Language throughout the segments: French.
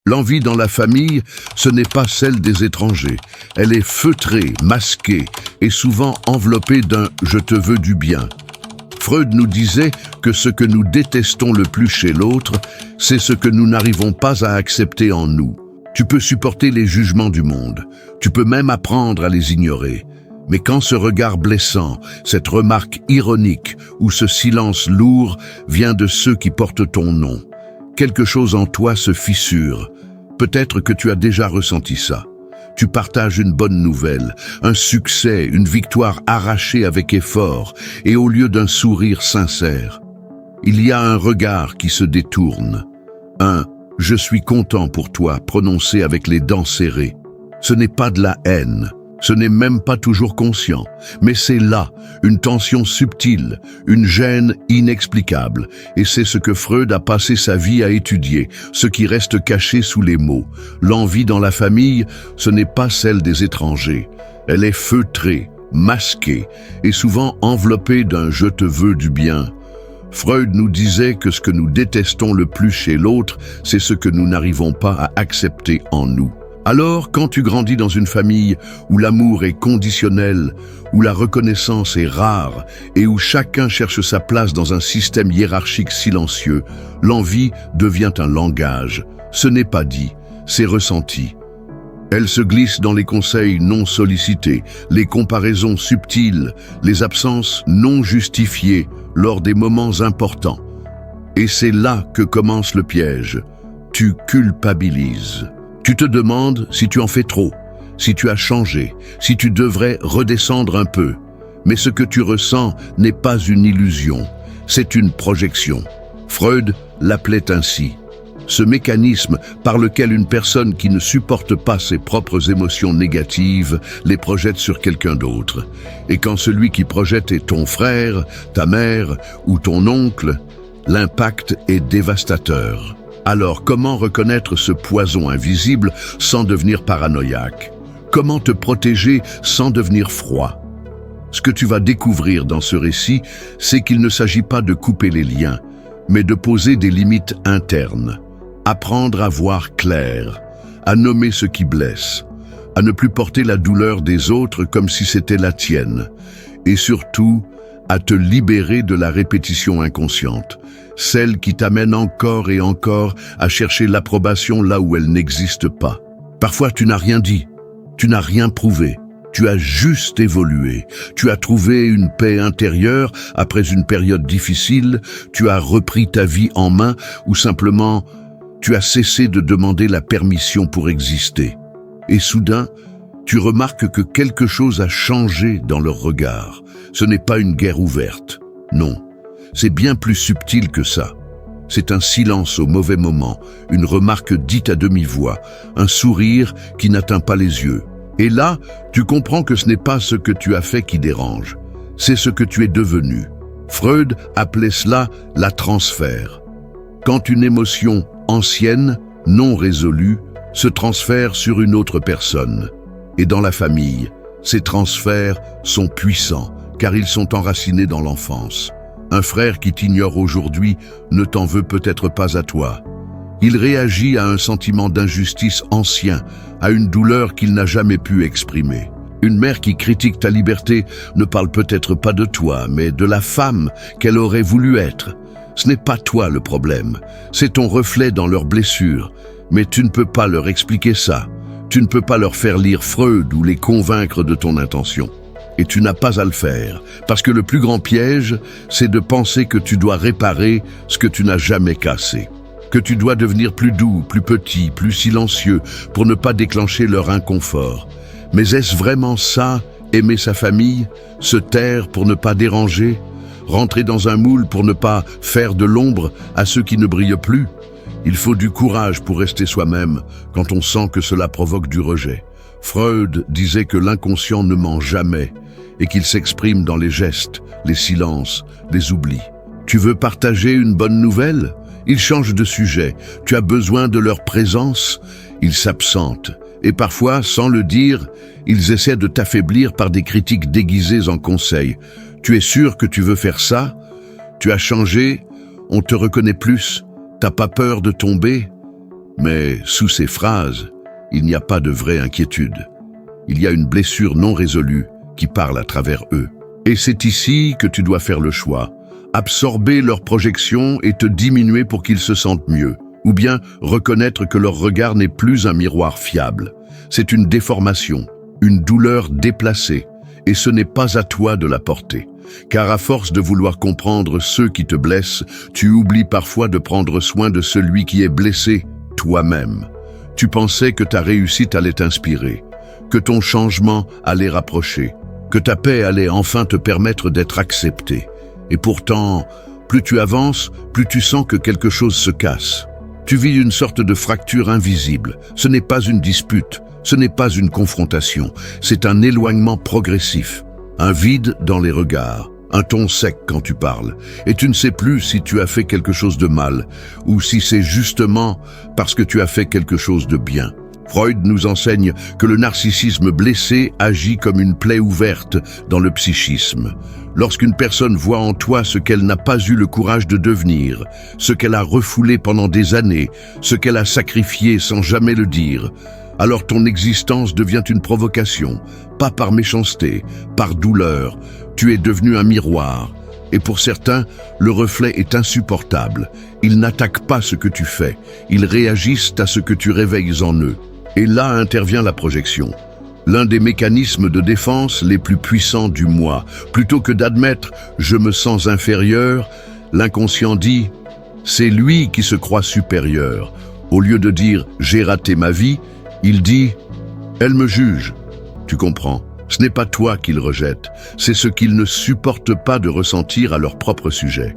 L'envie dans la famille, ce n'est pas celle des étrangers. Elle est feutrée, masquée et souvent enveloppée d'un « je te veux du bien ». Freud nous disait que ce que nous détestons le plus chez l'autre, c'est ce que nous n'arrivons pas à accepter en nous. Tu peux supporter les jugements du monde, tu peux même apprendre à les ignorer. Mais quand ce regard blessant, cette remarque ironique ou ce silence lourd vient de ceux qui portent ton nom, quelque chose en toi se fissure. Peut-être que tu as déjà ressenti ça. Tu partages une bonne nouvelle, un succès, une victoire arrachée avec effort, et au lieu d'un sourire sincère, il y a un regard qui se détourne. Un « je suis content pour toi » prononcé avec les dents serrées. Ce n'est pas de la haine. Ce n'est même pas toujours conscient, mais c'est là, une tension subtile, une gêne inexplicable. Et c'est ce que Freud a passé sa vie à étudier, ce qui reste caché sous les mots. L'envie dans la famille, ce n'est pas celle des étrangers. Elle est feutrée, masquée, et souvent enveloppée d'un « je te veux du bien ». Freud nous disait que ce que nous détestons le plus chez l'autre, c'est ce que nous n'arrivons pas à accepter en nous. Alors, quand tu grandis dans une famille où l'amour est conditionnel, où la reconnaissance est rare et où chacun cherche sa place dans un système hiérarchique silencieux, l'envie devient un langage. Ce n'est pas dit, c'est ressenti. Elle se glisse dans les conseils non sollicités, les comparaisons subtiles, les absences non justifiées lors des moments importants. Et c'est là que commence le piège. Tu culpabilises. Tu te demandes si tu en fais trop, si tu as changé, si tu devrais redescendre un peu. Mais ce que tu ressens n'est pas une illusion, c'est une projection. Freud l'appelait ainsi. Ce mécanisme par lequel une personne qui ne supporte pas ses propres émotions négatives les projette sur quelqu'un d'autre. Et quand celui qui projette est ton frère, ta mère ou ton oncle, l'impact est dévastateur. Alors, comment reconnaître ce poison invisible sans devenir paranoïaque? Comment te protéger sans devenir froid? Ce que tu vas découvrir dans ce récit, c'est qu'il ne s'agit pas de couper les liens, mais de poser des limites internes. Apprendre à voir clair, à nommer ce qui blesse, à ne plus porter la douleur des autres comme si c'était la tienne, et surtout, à te libérer de la répétition inconsciente, celle qui t'amène encore et encore à chercher l'approbation là où elle n'existe pas. Parfois, tu n'as rien dit, tu n'as rien prouvé, tu as juste évolué, tu as trouvé une paix intérieure après une période difficile, tu as repris ta vie en main ou simplement tu as cessé de demander la permission pour exister. Et soudain, tu remarques que quelque chose a changé dans leur regard. Ce n'est pas une guerre ouverte, non. C'est bien plus subtil que ça. C'est un silence au mauvais moment, une remarque dite à demi-voix, un sourire qui n'atteint pas les yeux. Et là, tu comprends que ce n'est pas ce que tu as fait qui dérange, c'est ce que tu es devenu. Freud appelait cela la transfert. Quand une émotion ancienne, non résolue, se transfère sur une autre personne. Et dans la famille, ces transferts sont puissants, car ils sont enracinés dans l'enfance. Un frère qui t'ignore aujourd'hui ne t'en veut peut-être pas à toi. Il réagit à un sentiment d'injustice ancien, à une douleur qu'il n'a jamais pu exprimer. Une mère qui critique ta liberté ne parle peut-être pas de toi, mais de la femme qu'elle aurait voulu être. Ce n'est pas toi le problème, c'est ton reflet dans leurs blessures, mais tu ne peux pas leur expliquer ça. Tu ne peux pas leur faire lire Freud ou les convaincre de ton intention. Et tu n'as pas à le faire, parce que le plus grand piège, c'est de penser que tu dois réparer ce que tu n'as jamais cassé. Que tu dois devenir plus doux, plus petit, plus silencieux, pour ne pas déclencher leur inconfort. Mais est-ce vraiment ça, aimer sa famille, se taire pour ne pas déranger, rentrer dans un moule pour ne pas faire de l'ombre à ceux qui ne brillent plus? Il faut du courage pour rester soi-même quand on sent que cela provoque du rejet. Freud disait que l'inconscient ne ment jamais et qu'il s'exprime dans les gestes, les silences, les oublis. Tu veux partager une bonne nouvelle? Ils changent de sujet. Tu as besoin de leur présence? Ils s'absentent. Et parfois, sans le dire, ils essaient de t'affaiblir par des critiques déguisées en conseils. Tu es sûr que tu veux faire ça? Tu as changé? On te reconnaît plus? T'as pas peur de tomber? Mais sous ces phrases, il n'y a pas de vraie inquiétude. Il y a une blessure non résolue qui parle à travers eux. Et c'est ici que tu dois faire le choix. Absorber leurs projections et te diminuer pour qu'ils se sentent mieux. Ou bien reconnaître que leur regard n'est plus un miroir fiable. C'est une déformation, une douleur déplacée. Et ce n'est pas à toi de la porter. Car à force de vouloir comprendre ceux qui te blessent, tu oublies parfois de prendre soin de celui qui est blessé, toi-même. Tu pensais que ta réussite allait t'inspirer, que ton changement allait rapprocher, que ta paix allait enfin te permettre d'être accepté. Et pourtant, plus tu avances, plus tu sens que quelque chose se casse. Tu vis une sorte de fracture invisible. Ce n'est pas une dispute, ce n'est pas une confrontation, c'est un éloignement progressif. Un vide dans les regards, un ton sec quand tu parles, et tu ne sais plus si tu as fait quelque chose de mal, ou si c'est justement parce que tu as fait quelque chose de bien. Freud nous enseigne que le narcissisme blessé agit comme une plaie ouverte dans le psychisme. Lorsqu'une personne voit en toi ce qu'elle n'a pas eu le courage de devenir, ce qu'elle a refoulé pendant des années, ce qu'elle a sacrifié sans jamais le dire, alors ton existence devient une provocation, pas par méchanceté, par douleur. Tu es devenu un miroir. Et pour certains, le reflet est insupportable. Ils n'attaquent pas ce que tu fais, ils réagissent à ce que tu réveilles en eux. Et là intervient la projection. L'un des mécanismes de défense les plus puissants du moi. Plutôt que d'admettre « je me sens inférieur », l'inconscient dit « c'est lui qui se croit supérieur ». Au lieu de dire « j'ai raté ma vie », il dit « elle me juge ». Tu comprends, ce n'est pas toi qu'il rejette, c'est ce qu'ils ne supportent pas de ressentir à leur propre sujet.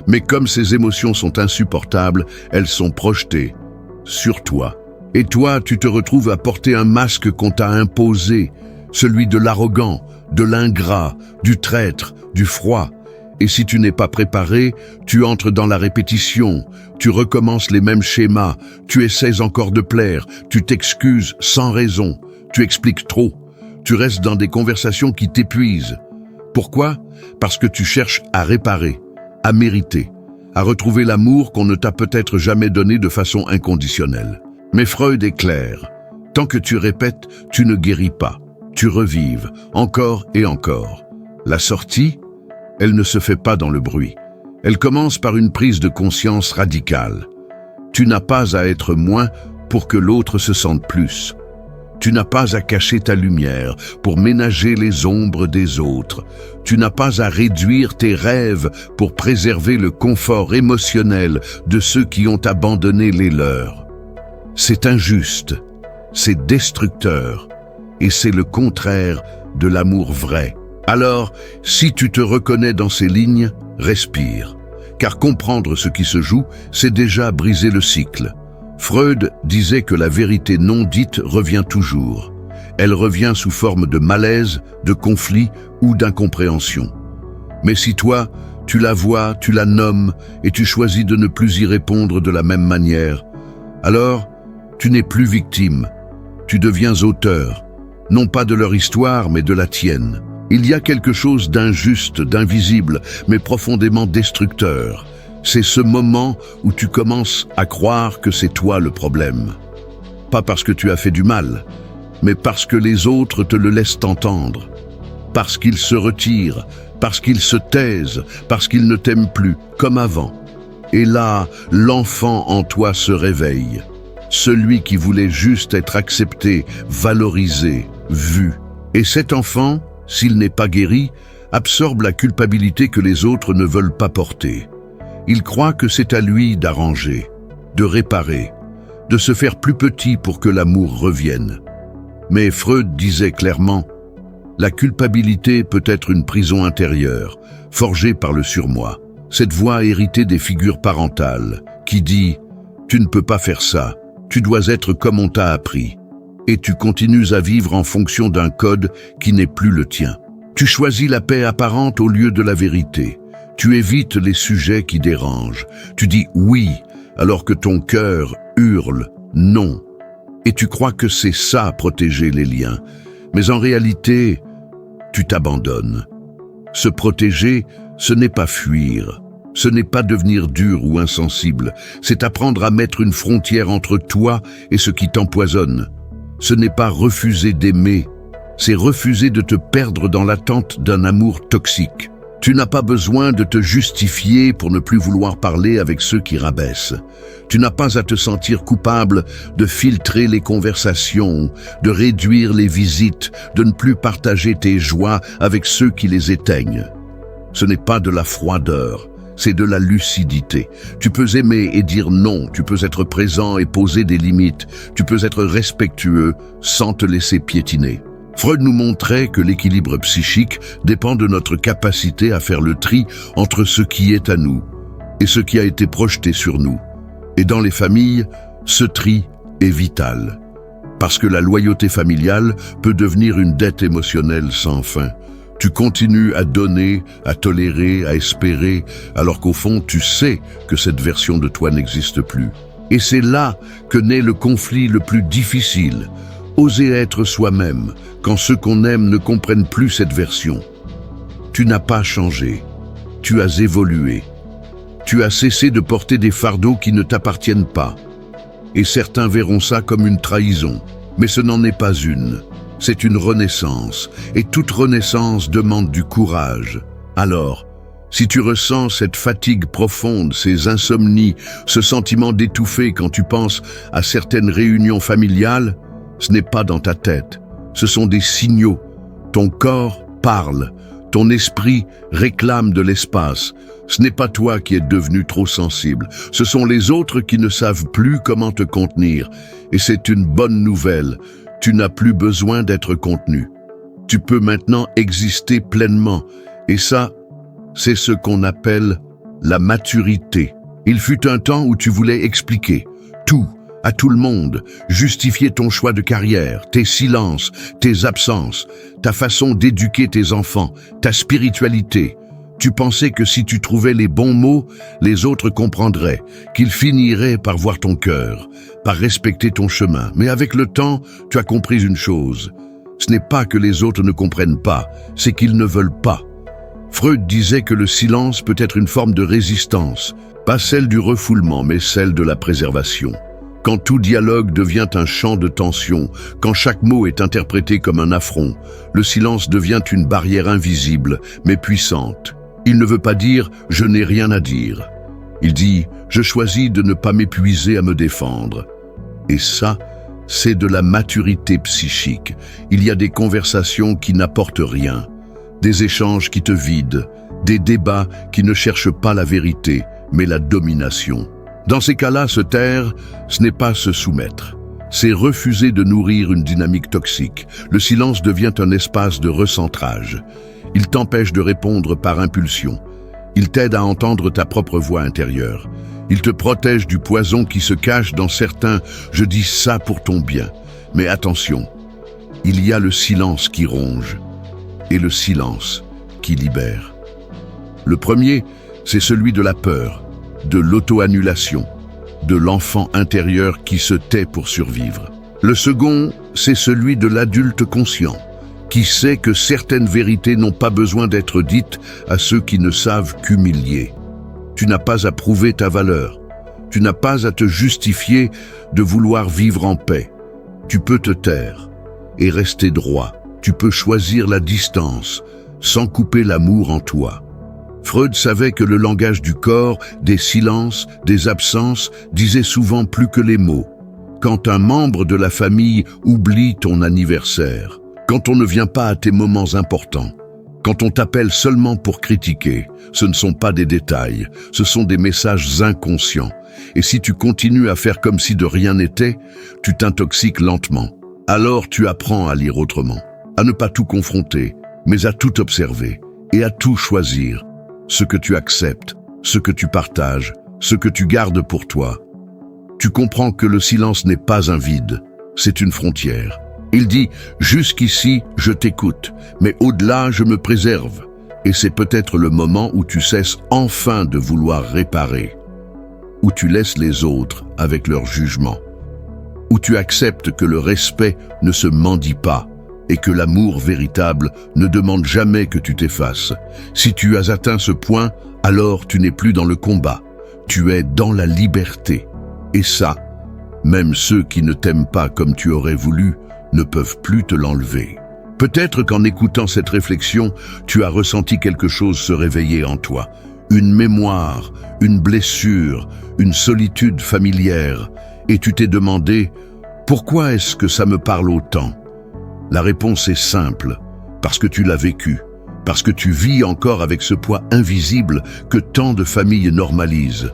Mais comme ces émotions sont insupportables, elles sont projetées sur toi. Et toi, tu te retrouves à porter un masque qu'on t'a imposé, celui de l'arrogant, de l'ingrat, du traître, du froid. Et si tu n'es pas préparé, tu entres dans la répétition, tu recommences les mêmes schémas, tu essaies encore de plaire, tu t'excuses sans raison, tu expliques trop, tu restes dans des conversations qui t'épuisent. Pourquoi? Parce que tu cherches à réparer, à mériter, à retrouver l'amour qu'on ne t'a peut-être jamais donné de façon inconditionnelle. Mais Freud est clair, tant que tu répètes, tu ne guéris pas, tu revives, encore et encore. La sortie, elle ne se fait pas dans le bruit. Elle commence par une prise de conscience radicale. Tu n'as pas à être moins pour que l'autre se sente plus. Tu n'as pas à cacher ta lumière pour ménager les ombres des autres. Tu n'as pas à réduire tes rêves pour préserver le confort émotionnel de ceux qui ont abandonné les leurs. C'est injuste, c'est destructeur, et c'est le contraire de l'amour vrai. Alors, si tu te reconnais dans ces lignes, respire. Car comprendre ce qui se joue, c'est déjà briser le cycle. Freud disait que la vérité non dite revient toujours. Elle revient sous forme de malaise, de conflit ou d'incompréhension. Mais si toi, tu la vois, tu la nommes et tu choisis de ne plus y répondre de la même manière, alors tu n'es plus victime, tu deviens auteur, non pas de leur histoire mais de la tienne. Il y a quelque chose d'injuste, d'invisible, mais profondément destructeur. C'est ce moment où tu commences à croire que c'est toi le problème. Pas parce que tu as fait du mal, mais parce que les autres te le laissent entendre. Parce qu'ils se retirent, parce qu'ils se taisent, parce qu'ils ne t'aiment plus, comme avant. Et là, l'enfant en toi se réveille. Celui qui voulait juste être accepté, valorisé, vu. Et cet enfant, s'il n'est pas guéri, absorbe la culpabilité que les autres ne veulent pas porter. Il croit que c'est à lui d'arranger, de réparer, de se faire plus petit pour que l'amour revienne. Mais Freud disait clairement, la culpabilité peut être une prison intérieure, forgée par le surmoi. Cette voix héritée des figures parentales, qui dit « tu ne peux pas faire ça ». Tu dois être comme on t'a appris. Et tu continues à vivre en fonction d'un code qui n'est plus le tien. Tu choisis la paix apparente au lieu de la vérité. Tu évites les sujets qui dérangent. Tu dis oui, alors que ton cœur hurle non. Et tu crois que c'est ça protéger les liens. Mais en réalité, tu t'abandonnes. Se protéger, ce n'est pas fuir, Ce n'est pas devenir dur ou insensible, c'est apprendre à mettre une frontière entre toi et ce qui t'empoisonne. Ce n'est pas refuser d'aimer, c'est refuser de te perdre dans l'attente d'un amour toxique. Tu n'as pas besoin de te justifier pour ne plus vouloir parler avec ceux qui rabaissent. Tu n'as pas à te sentir coupable de filtrer les conversations, de réduire les visites, de ne plus partager tes joies avec ceux qui les éteignent. Ce n'est pas de la froideur, c'est de la lucidité. Tu peux aimer et dire non, tu peux être présent et poser des limites, tu peux être respectueux sans te laisser piétiner. Freud nous montrait que l'équilibre psychique dépend de notre capacité à faire le tri entre ce qui est à nous et ce qui a été projeté sur nous. Et dans les familles, ce tri est vital. Parce que la loyauté familiale peut devenir une dette émotionnelle sans fin. Tu continues à donner, à tolérer, à espérer, alors qu'au fond, tu sais que cette version de toi n'existe plus. Et c'est là que naît le conflit le plus difficile. Oser être soi-même quand ceux qu'on aime ne comprennent plus cette version. Tu n'as pas changé, tu as évolué. Tu as cessé de porter des fardeaux qui ne t'appartiennent pas. Et certains verront ça comme une trahison, mais ce n'en est pas une. C'est une renaissance, et toute renaissance demande du courage. Alors, si tu ressens cette fatigue profonde, ces insomnies, ce sentiment d'étouffer quand tu penses à certaines réunions familiales, ce n'est pas dans ta tête, ce sont des signaux. Ton corps parle, ton esprit réclame de l'espace. Ce n'est pas toi qui es devenu trop sensible, ce sont les autres qui ne savent plus comment te contenir. Et c'est une bonne nouvelle, tu n'as plus besoin d'être contenu. Tu peux maintenant exister pleinement, et ça, c'est ce qu'on appelle la maturité. Il fut un temps où tu voulais expliquer tout à tout le monde, justifier ton choix de carrière, tes silences, tes absences, ta façon d'éduquer tes enfants, ta spiritualité. Tu pensais que si tu trouvais les bons mots, les autres comprendraient, qu'ils finiraient par voir ton cœur, par respecter ton chemin. Mais avec le temps, tu as compris une chose. Ce n'est pas que les autres ne comprennent pas, c'est qu'ils ne veulent pas. Freud disait que le silence peut être une forme de résistance, pas celle du refoulement, mais celle de la préservation. Quand tout dialogue devient un champ de tension, quand chaque mot est interprété comme un affront, le silence devient une barrière invisible, mais puissante. Il ne veut pas dire « je n'ai rien à dire ». Il dit « je choisis de ne pas m'épuiser à me défendre ». Et ça, c'est de la maturité psychique. Il y a des conversations qui n'apportent rien, des échanges qui te vident, des débats qui ne cherchent pas la vérité, mais la domination. Dans ces cas-là, se taire, ce n'est pas se soumettre. C'est refuser de nourrir une dynamique toxique. Le silence devient un espace de recentrage. Il t'empêche de répondre par impulsion. Il t'aide à entendre ta propre voix intérieure. Il te protège du poison qui se cache dans certains « je dis ça pour ton bien ». Mais attention, il y a le silence qui ronge et le silence qui libère. Le premier, c'est celui de la peur, de l'auto-annulation, de l'enfant intérieur qui se tait pour survivre. Le second, c'est celui de l'adulte conscient, qui sait que certaines vérités n'ont pas besoin d'être dites à ceux qui ne savent qu'humilier. Tu n'as pas à prouver ta valeur, tu n'as pas à te justifier de vouloir vivre en paix. Tu peux te taire et rester droit, tu peux choisir la distance sans couper l'amour en toi. Freud savait que le langage du corps, des silences, des absences, disait souvent plus que les mots. Quand un membre de la famille oublie ton anniversaire, quand on ne vient pas à tes moments importants, quand on t'appelle seulement pour critiquer, ce ne sont pas des détails, ce sont des messages inconscients. Et si tu continues à faire comme si de rien n'était, tu t'intoxiques lentement. Alors tu apprends à lire autrement, à ne pas tout confronter, mais à tout observer et à tout choisir. Ce que tu acceptes, ce que tu partages, ce que tu gardes pour toi. Tu comprends que le silence n'est pas un vide, c'est une frontière. Il dit « Jusqu'ici, je t'écoute, mais au-delà, je me préserve. » Et c'est peut-être le moment où tu cesses enfin de vouloir réparer, où tu laisses les autres avec leur jugement, où tu acceptes que le respect ne se mendie pas et que l'amour véritable ne demande jamais que tu t'effaces. Si tu as atteint ce point, alors tu n'es plus dans le combat, tu es dans la liberté. Et ça, même ceux qui ne t'aiment pas comme tu aurais voulu ne peuvent plus te l'enlever. Peut-être qu'en écoutant cette réflexion, tu as ressenti quelque chose se réveiller en toi. Une mémoire, une blessure, une solitude familière. Et tu t'es demandé, pourquoi est-ce que ça me parle autant? La réponse est simple, parce que tu l'as vécu. Parce que tu vis encore avec ce poids invisible que tant de familles normalisent.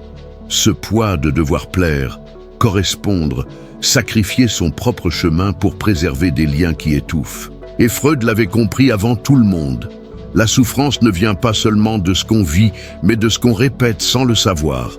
Ce poids de devoir plaire, correspondre, sacrifier son propre chemin pour préserver des liens qui étouffent. Et Freud l'avait compris avant tout le monde. La souffrance ne vient pas seulement de ce qu'on vit, mais de ce qu'on répète sans le savoir.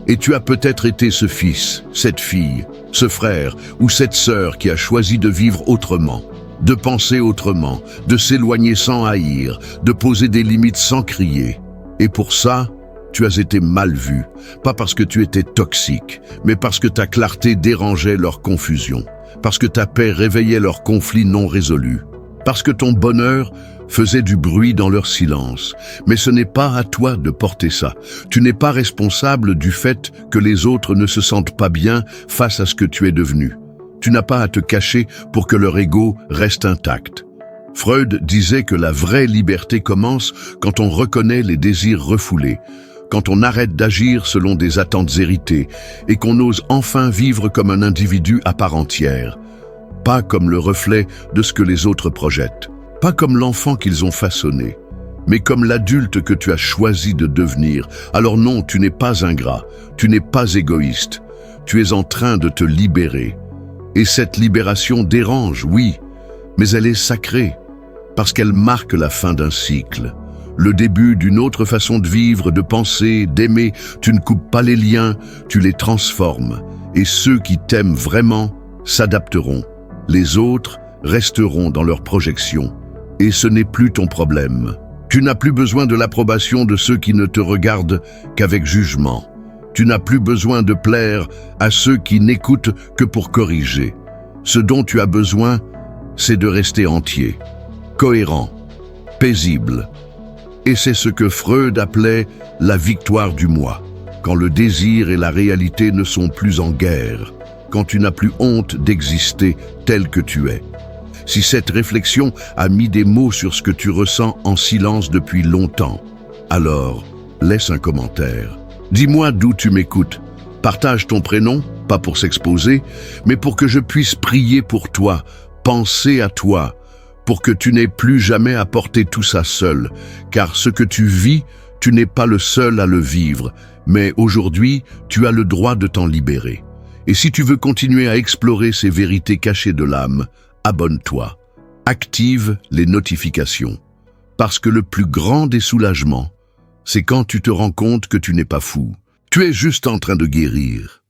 Et tu as peut-être été ce fils, cette fille, ce frère ou cette sœur qui a choisi de vivre autrement, de penser autrement, de s'éloigner sans haïr, de poser des limites sans crier. Et pour ça, tu as été mal vu, pas parce que tu étais toxique, mais parce que ta clarté dérangeait leur confusion, parce que ta paix réveillait leurs conflits non résolus, parce que ton bonheur faisait du bruit dans leur silence. Mais ce n'est pas à toi de porter ça. Tu n'es pas responsable du fait que les autres ne se sentent pas bien face à ce que tu es devenu. Tu n'as pas à te cacher pour que leur ego reste intact. Freud disait que la vraie liberté commence quand on reconnaît les désirs refoulés, quand on arrête d'agir selon des attentes héritées et qu'on ose enfin vivre comme un individu à part entière, pas comme le reflet de ce que les autres projettent, pas comme l'enfant qu'ils ont façonné, mais comme l'adulte que tu as choisi de devenir. Alors non, tu n'es pas ingrat, tu n'es pas égoïste, tu es en train de te libérer. Et cette libération dérange, oui, mais elle est sacrée, parce qu'elle marque la fin d'un cycle, le début d'une autre façon de vivre, de penser, d'aimer. Tu ne coupes pas les liens, tu les transformes. Et ceux qui t'aiment vraiment s'adapteront. Les autres resteront dans leur projection. Et ce n'est plus ton problème. Tu n'as plus besoin de l'approbation de ceux qui ne te regardent qu'avec jugement. Tu n'as plus besoin de plaire à ceux qui n'écoutent que pour corriger. Ce dont tu as besoin, c'est de rester entier, cohérent, paisible. Et c'est ce que Freud appelait la victoire du moi, quand le désir et la réalité ne sont plus en guerre, quand tu n'as plus honte d'exister tel que tu es. Si cette réflexion a mis des mots sur ce que tu ressens en silence depuis longtemps, alors laisse un commentaire. Dis-moi d'où tu m'écoutes. Partage ton prénom, pas pour s'exposer, mais pour que je puisse prier pour toi, penser à toi, pour que tu n'aies plus jamais à porter tout ça seul, car ce que tu vis, tu n'es pas le seul à le vivre, mais aujourd'hui, tu as le droit de t'en libérer. Et si tu veux continuer à explorer ces vérités cachées de l'âme, abonne-toi, active les notifications, parce que le plus grand des soulagements, c'est quand tu te rends compte que tu n'es pas fou. Tu es juste en train de guérir.